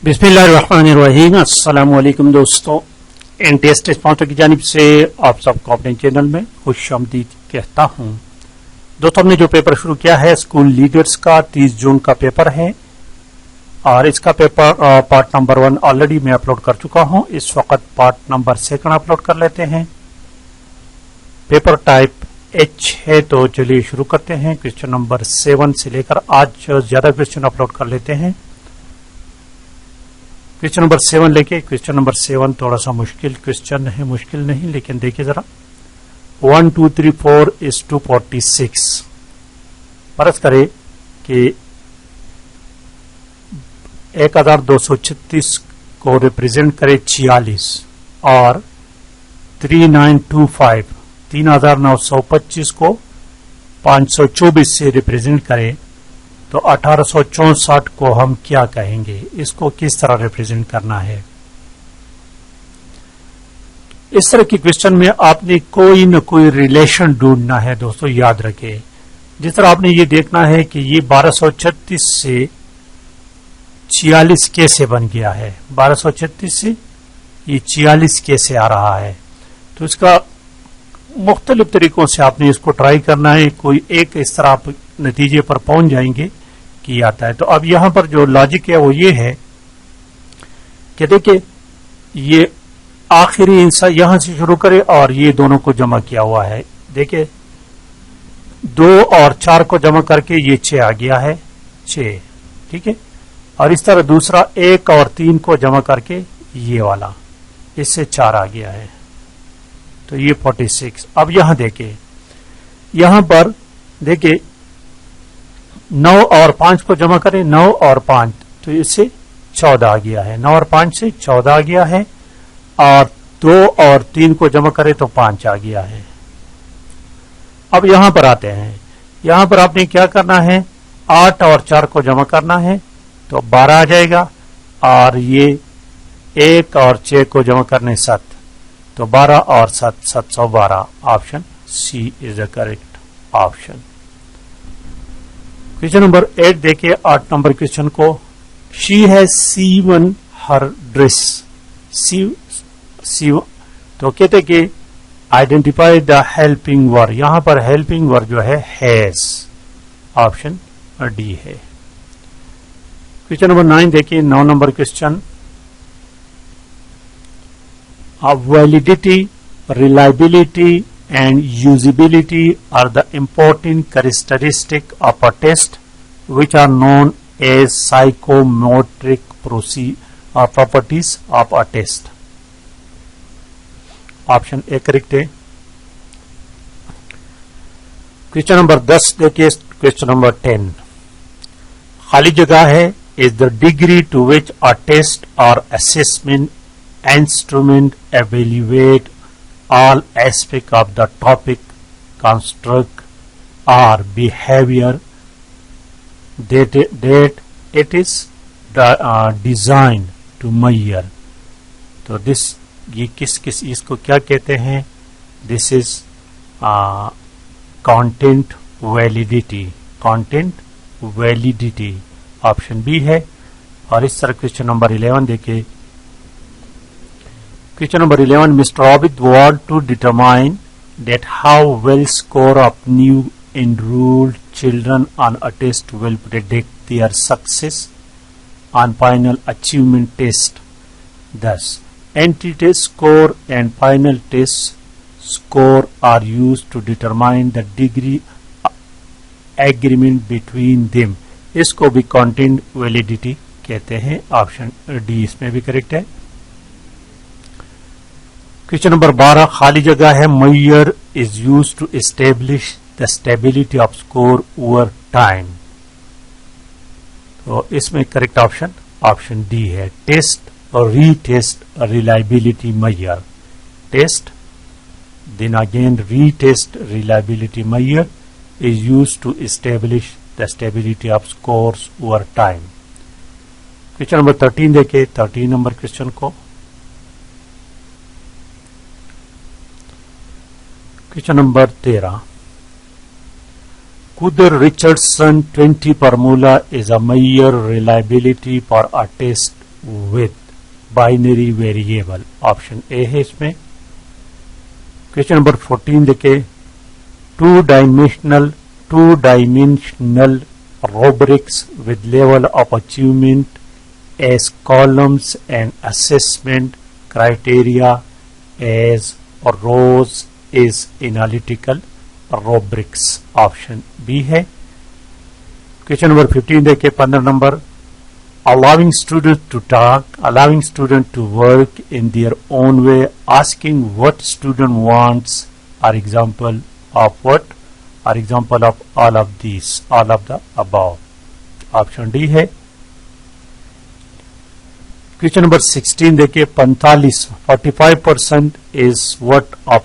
बिस्मिल्लाहिर्रहमानिर्रहीम। अस्सलाम वालेकुम दोस्तों, एनटीएस स्पॉन्सर की जानिब से आप सबको अपने चैनल में खुशामदीद कहता हूं। दोस्तों, हमने जो पेपर शुरू किया है स्कूल लीडर्स का 30 जून का पेपर है और इसका पेपर पार्ट नंबर 1 ऑलरेडी मैं अपलोड कर चुका हूं। इस वक्त पार्ट नंबर 2 अपलोड कर लेते हैं। पेपर टाइप H है, तो चलिए शुरू करते हैं। क्वेश्चन नंबर 7 से लेकर आज ज्यादा क्वेश्चन अपलोड कर लेते हैं। क्वेश्चन नंबर 7 लेके क्वेश्चन नंबर 7 थोड़ा सा मुश्किल क्वेश्चन है, मुश्किल नहीं लेकिन देखिए जरा। 1 2 3 4 is to 46। फर्ज करे कि 1236 को रिप्रेजेंट करे 46 और 3925 को 524 से रिप्रेजेंट करे तो 1864 को हम क्या कहेंगे, इसको किस तरह रिप्रेजेंट करना है। इस तरह की क्वेश्चन में आपने कोई न कोई रिलेशन ढूंढना है। दोस्तों याद रखें, जिस तरह आपने ये देखना है कि ये 1236 से 46 कैसे बन गया है, 1236 से ये 46 कैसे आ रहा है, तो इसका मुख्तलिफ तरीकों से आपने इसको ट्राई करना है। कोई एक इस तरह आप नतीजे पर पहुंच जाएंगे कि आता है। तो अब यहां पर जो लॉजिक है वो ये है कि देखिए ये आखिरी हिस्सा यहां से शुरू करे और ये दोनों को जमा किया हुआ है। देखिए 2 और 4 को जमा करके ये 6 आ गया है, 6, ठीक है। और इस तरह दूसरा 1 और 3 को जमा करके ये वाला, इससे 4 आ गया है, तो ये 46। अब यहां देखिए, यहां पर देखिए 9 और 5 को जमा करें, 9 और 5 तो इससे 14 आ गया है, 9 और 5 से 14 आ गया है। और 2 और 3 को जमा करें तो 5 आ गया है। अब यहां पर आते हैं, यहां पर आपने क्या करना है, 8 और 4 को जमा करना है तो 12 आ जाएगा और ये 1 और 6 को जमा करने 7, तो 12 और 7 712। Option C is the correct option. Question number 8 देखिए, 8 नंबर क्वेश्चन को। She has sewn her dress. सी तो कहते कि आइडेंटिफाई द हेल्पिंग वर्ड। यहां पर हेल्पिंग वर्ड जो है हैज, ऑप्शन डी है। क्वेश्चन नंबर 9 देखिए, 9 number question. Validity, reliability and usability are the important characteristic of a test which are known as psychometric properties of a test. Option A correct है। Question number 10 देखिए। Question number 10 खाली जगह है। Is the degree to which a test or assessment instrument evaluate all aspect of the topic, construct or behavior that it is designed to measure. तो this ये किस इसको क्या कहते हैं, this is content validity, content validity, option B है। और इस तरह क्वेश्चन नंबर 11 देखिए। Question number 11, Mr. Abid want to determine that how well score of new enrolled children on a test will predict their success on final achievement test. Thus, entry-test score and final test score are used to determine the degree agreement between them. इसको भी content validity कहते हैं। Option D इसमें भी correct है। Question number 12 खाली जगह है। measure is used to establish the stability of score over time. तो इसमें करेक्ट ऑप्शन ऑप्शन डी है। टेस्ट और retest reliability measure. Test then again retest reliability measure is used to establish the stability of scores over time. Question number 13 देखे। 13 number question को। Question number 13 Kudar-Richardson 20 formula is a measure reliability for a test with binary variable. Option A है इसमें. Question number 14 देखें. Two dimensional rubrics with level of achievement as columns and assessment criteria as rows is analytical rubrics. Option B है. Question number 15 देखें. 15 number. allowing students to talk, allowing students to work in their own way, asking what student wants are example of what? Are example of all of these, all of the above. Option D है. Question number 16 देखिए. 45% is what of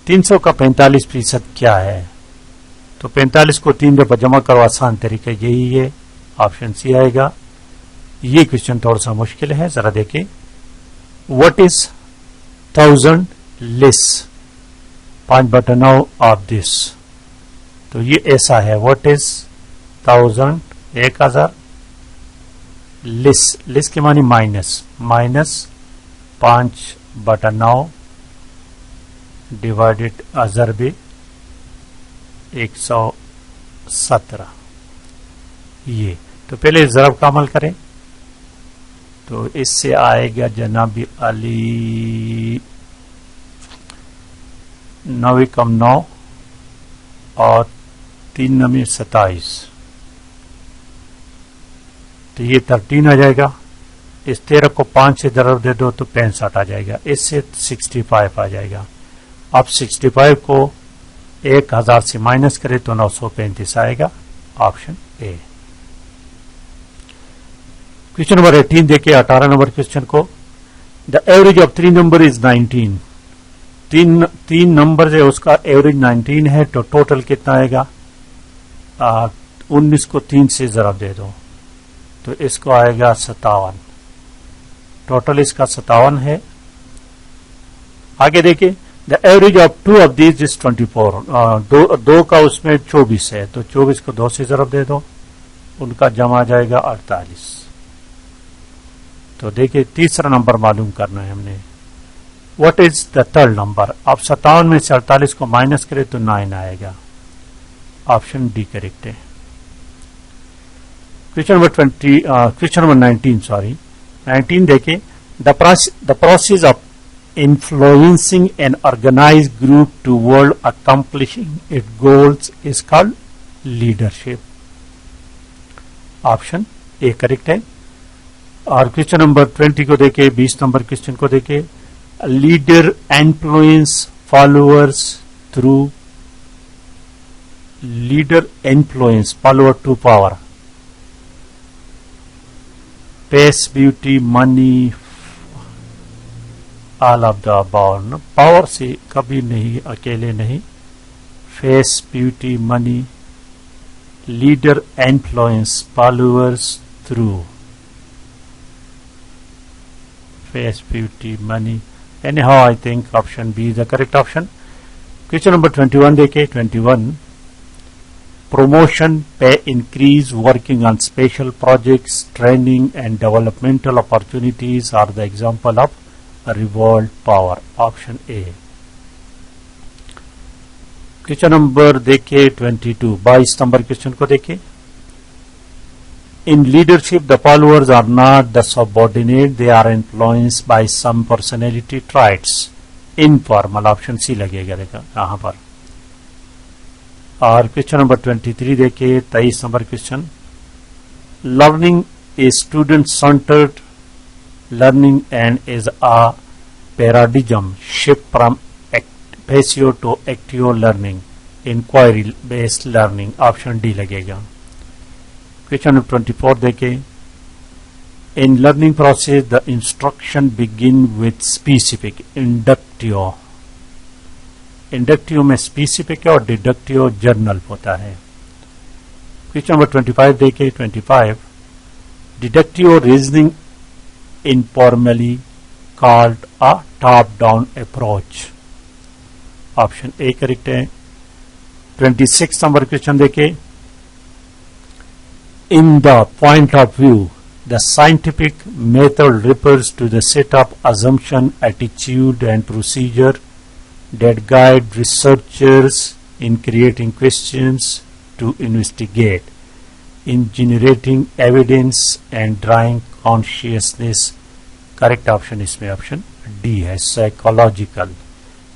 300 का 45% क्या है? तो 45 को 3 दफा जमा करो, आसान तरीका यही है. ऑप्शन सी आएगा. ये क्वेश्चन थोड़ा सा मुश्किल है, जरा देखिए. What is 1000 less 5/9 of this? तो ये ऐसा है. व्हाट इज 1000 1000 लेस के मानी माइनस 5/9 डिवाइडेड अजर 117. ये तो पहले ज़रब का अमल करें. तो इससे आएगा जनाबी अली 9 कम 9 और 3 9 27. तो ये 13 आ जाएगा. इस 13 को 5 से ज़रब दे दो तो 65 आ जाएगा. इससे 65 आ जाएगा. अब 65 को 1000 से माइनस करें तो 935 आएगा. Option A. क्वेश्चन नंबर 18 देखिए. 18 नंबर क्वेश्चन को. The average of 3 number is 19. तीन नंबर है उसका एवरेज 19 है. तो टोटल कितना आएगा? 19 को 3 से जरा दे दो तो इसको आएगा 57. टोटल इसका 57 है. आगे देखिए. The average of 2 of these is 24. दो का उसमें 24 है. तो 24 को 2 से जरब दे दो, उनका जमा जाएगा 48. तो देखिए तीसरा नंबर मालूम करना है हमने. What is the third number? अब 57 में से 48 को माइनस करें तो 9 आएगा. ऑप्शन डी करेक्ट है. क्वेश्चन नंबर 19 देखिए. The process of influencing an organized group toward accomplishing its goals is called leadership. Option A correct है. और क्वेश्चन नंबर 20 को देखे. 20 नंबर क्वेश्चन को देखे. Leader influence followers through. Leader influence follower to power. Face, beauty, money, all of the above. Power से कभी नहीं, अकेले नहीं. Face, beauty, money, leader influence followers through. Face, beauty, money. Anyhow, I think option B is the correct option. Question number 21 देखे. 21. Promotion, pay increase, working on special projects, training and developmental opportunities are the example of reward power. Option A. Question number देखे 22. 22 number question को देखे. In leadership, the followers are not the subordinate, they are influenced by some personality traits. Informal. Option C लगेगा देखा यहाँ पर. और question number 23 देखे. 23 number question. Learning is student centred learning and is a paradigm shift from passive to active learning, inquiry based learning. Option D लगेगा. Question number 24 देखें. In learning process, the instruction begin with specific inductive. Inductive में specific है और deductive journal होता है. Question number 25 देखें. 25. Deductive reasoning informally called a top-down approach. Option A correct है. 26 number question देखे. In the point of view, The scientific method refers to the set of assumption, attitude, and procedure that guide researchers in creating questions to investigate, in generating evidence and drawing consciousness. Correct option इसमें option D है, psychological,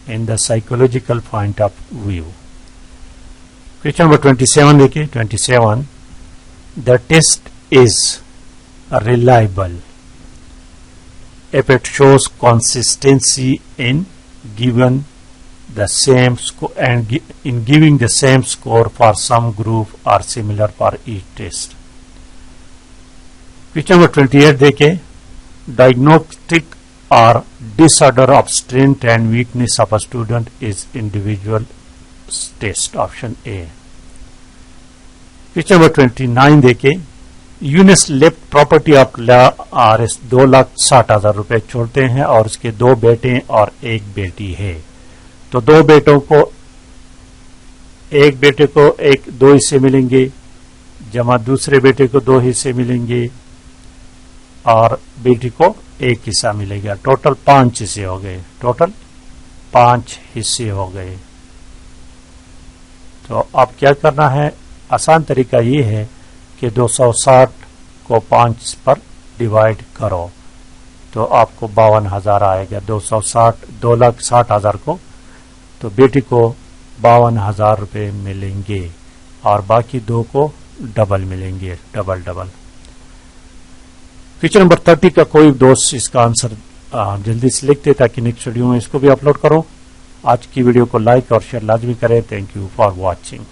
in the psychological point of view. Question number 27 देखिए. 27, the test is reliable if it shows consistency in given the same score and in giving the same score for some group or similar for each test. Question number 28 देखिए. Diagnostic or disorder of strength and weakness of a student is individual test. Option A. Question number 29 देखिए. Younis left property of RS 2,60,000 रुपए छोड़ते हैं और उसके 2 बेटे और 1 बेटी है. तो 2 बेटों को, एक बेटे को 2 हिस्से मिलेंगे, जमा दूसरे बेटे को 2 हिस्से मिलेंगे और बेटी को 1 हिस्सा मिलेगा. टोटल 5 हिस्से हो गए. टोटल 5 हिस्से हो गए. तो अब क्या करना है? आसान तरीका ये है कि 260 को 5 पर डिवाइड करो तो आपको 52,000 आएगा. 2,60,000 को, तो बेटी को 52,000 रुपये मिलेंगे और बाकी 2 को डबल मिलेंगे. डबल. क्वेश्चन नंबर 30 का कोई दोस्त इसका आंसर जल्दी से लिख दे ताकि नेक्स्ट वीडियो में इसको भी अपलोड करो. आज की वीडियो को लाइक और शेयर लाजमी करें. Thank you for watching.